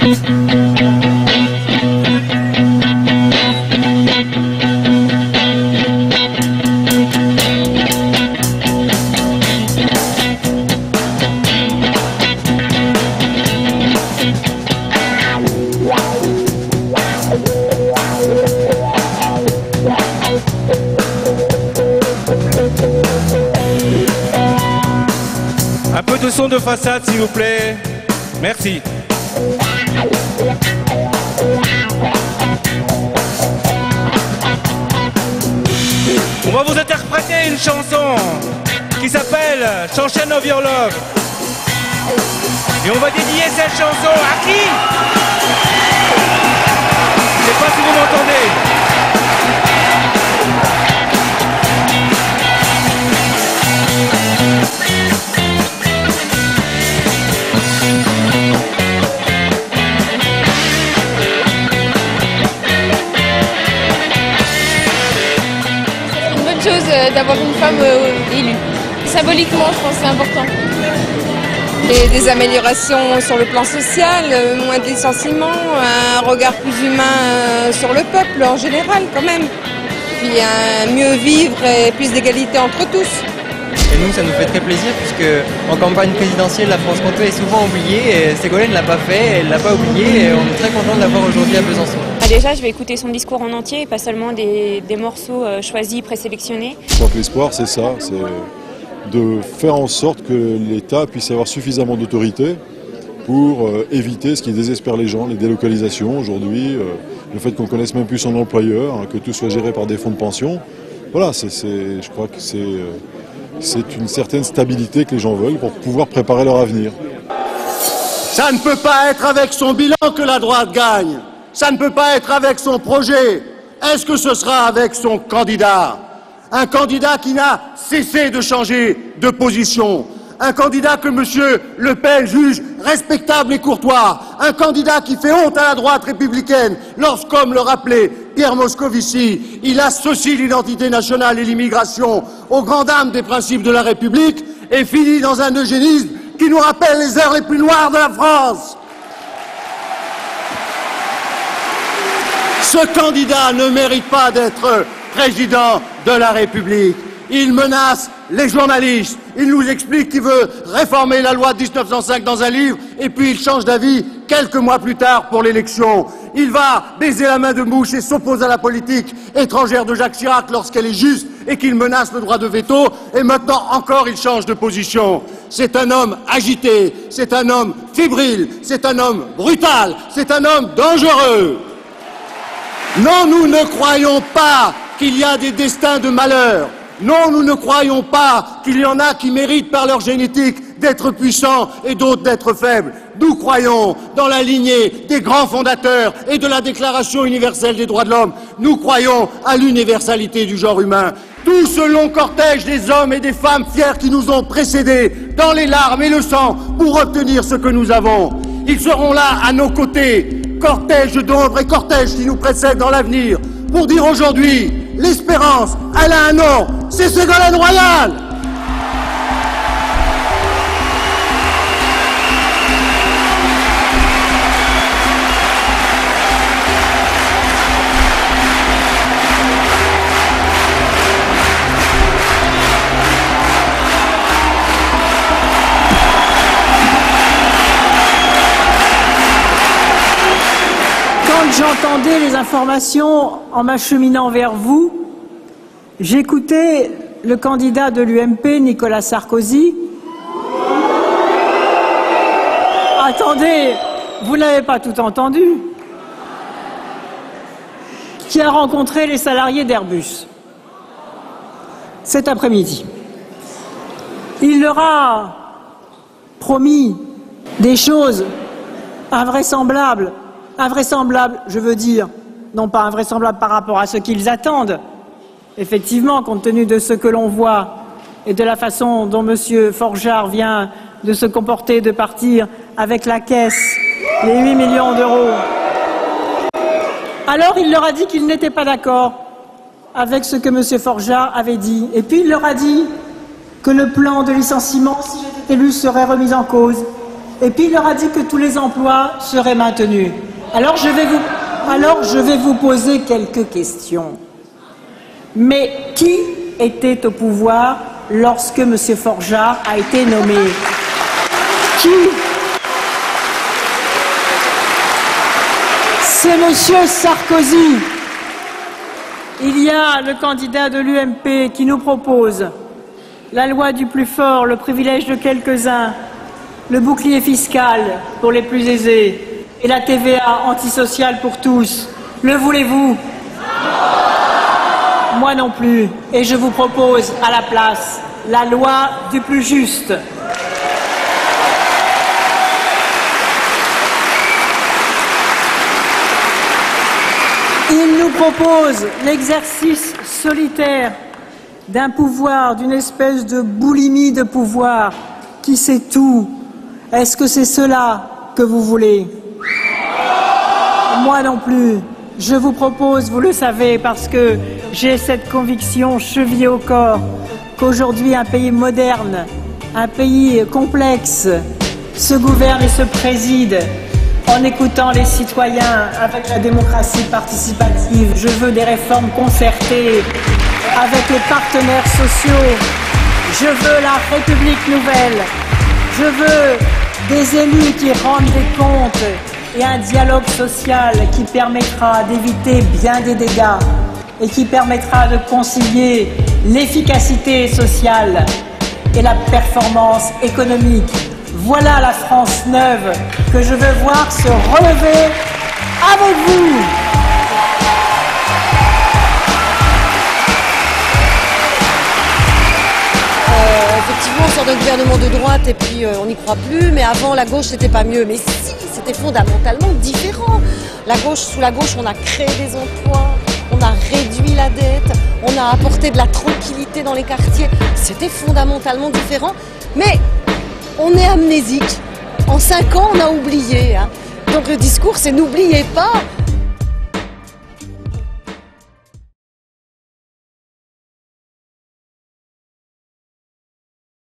Un peu de son de façade, s'il vous plaît. Merci. On va vous interpréter une chanson qui s'appelle Sunshine of Your Love. Et on va dédier cette chanson à qui? Je sais pas si vous m'entendez. D'avoir une femme élue. Symboliquement, je pense que c'est important. Et des améliorations sur le plan social, moins de licenciements, un regard plus humain sur le peuple en général quand même. Puis un mieux vivre et plus d'égalité entre tous. Et nous, ça nous fait très plaisir puisque en campagne présidentielle, la France Comté est souvent oubliée et Ségolène ne l'a pas fait, elle ne l'a pas oublié et on est très content de l'avoir aujourd'hui à Besançon. Déjà, je vais écouter son discours en entier et pas seulement des morceaux choisis, présélectionnés. Je crois que l'espoir, c'est ça, c'est de faire en sorte que l'État puisse avoir suffisamment d'autorité pour éviter ce qui désespère les gens, les délocalisations aujourd'hui, le fait qu'on ne connaisse même plus son employeur, hein, que tout soit géré par des fonds de pension. Voilà, je crois que c'est une certaine stabilité que les gens veulent pour pouvoir préparer leur avenir. Ça ne peut pas être avec son bilan que la droite gagne. Ça ne peut pas être avec son projet. Est-ce que ce sera avec son candidat? Un candidat qui n'a cessé de changer de position. Un candidat que M. Le Pen juge respectable et courtois. Un candidat qui fait honte à la droite républicaine lorsqu'comme le rappelait Pierre Moscovici, il associe l'identité nationale et l'immigration aux grandes dames des principes de la République et finit dans un eugénisme qui nous rappelle les heures les plus noires de la France. Ce candidat ne mérite pas d'être président de la République. Il menace les journalistes. Il nous explique qu'il veut réformer la loi de 1905 dans un livre et puis il change d'avis quelques mois plus tard pour l'élection. Il va baiser la main de Mouche et s'oppose à la politique étrangère de Jacques Chirac lorsqu'elle est juste et qu'il menace le droit de veto. Et maintenant encore, il change de position. C'est un homme agité, c'est un homme fébrile, c'est un homme brutal, c'est un homme dangereux. Non, nous ne croyons pas qu'il y a des destins de malheur. Non, nous ne croyons pas qu'il y en a qui méritent par leur génétique d'être puissants et d'autres d'être faibles. Nous croyons dans la lignée des grands fondateurs et de la Déclaration universelle des droits de l'homme. Nous croyons à l'universalité du genre humain. Tout ce long cortège des hommes et des femmes fiers qui nous ont précédés dans les larmes et le sang pour obtenir ce que nous avons. Ils seront là à nos côtés, cortège d'ombre et cortège qui nous précèdent dans l'avenir, pour dire aujourd'hui, l'espérance, elle a un nom, c'est Ségolène Royal. J'entendais les informations en m'acheminant vers vous. J'écoutais le candidat de l'UMP, Nicolas Sarkozy. Attendez, vous n'avez pas tout entendu. Qui a rencontré les salariés d'Airbus cet après-midi. Il leur a promis des choses invraisemblables. Invraisemblable, je veux dire, non pas invraisemblable par rapport à ce qu'ils attendent. Effectivement, compte tenu de ce que l'on voit et de la façon dont M. Forgeard vient de se comporter, de partir avec la caisse, les 8 millions d'euros. Alors il leur a dit qu'il n'était pas d'accord avec ce que M. Forgeard avait dit. Et puis il leur a dit que le plan de licenciement, si j'étais élu, serait remis en cause. Et puis il leur a dit que tous les emplois seraient maintenus. Alors je vais vous poser quelques questions. Mais qui était au pouvoir lorsque M. Forjard a été nommé? Qui? C'est M. Sarkozy. Il y a le candidat de l'UMP qui nous propose la loi du plus fort, le privilège de quelques-uns, le bouclier fiscal pour les plus aisés et la TVA antisociale pour tous. Le voulez-vous? Moi non plus. Et je vous propose à la place la loi du plus juste. Il nous propose l'exercice solitaire d'un pouvoir, d'une espèce de boulimie de pouvoir qui sait tout. Est-ce que c'est cela que vous voulez? Moi non plus. Je vous propose, vous le savez, parce que j'ai cette conviction chevillée au corps, qu'aujourd'hui un pays moderne, un pays complexe, se gouverne et se préside en écoutant les citoyens avec la démocratie participative. Je veux des réformes concertées avec les partenaires sociaux. Je veux la République nouvelle. Je veux des élus qui rendent des comptes et un dialogue social qui permettra d'éviter bien des dégâts et qui permettra de concilier l'efficacité sociale et la performance économique. Voilà la France neuve que je veux voir se relever avec vous. Effectivement, on sort d'un gouvernement de droite et puis on n'y croit plus, mais avant la gauche c'était pas mieux. Mais si, c'était fondamentalement différent. Sous la gauche, on a créé des emplois, on a réduit la dette, on a apporté de la tranquillité dans les quartiers. C'était fondamentalement différent, mais on est amnésique. En 5 ans, on a oublié. Donc le discours, c'est n'oubliez pas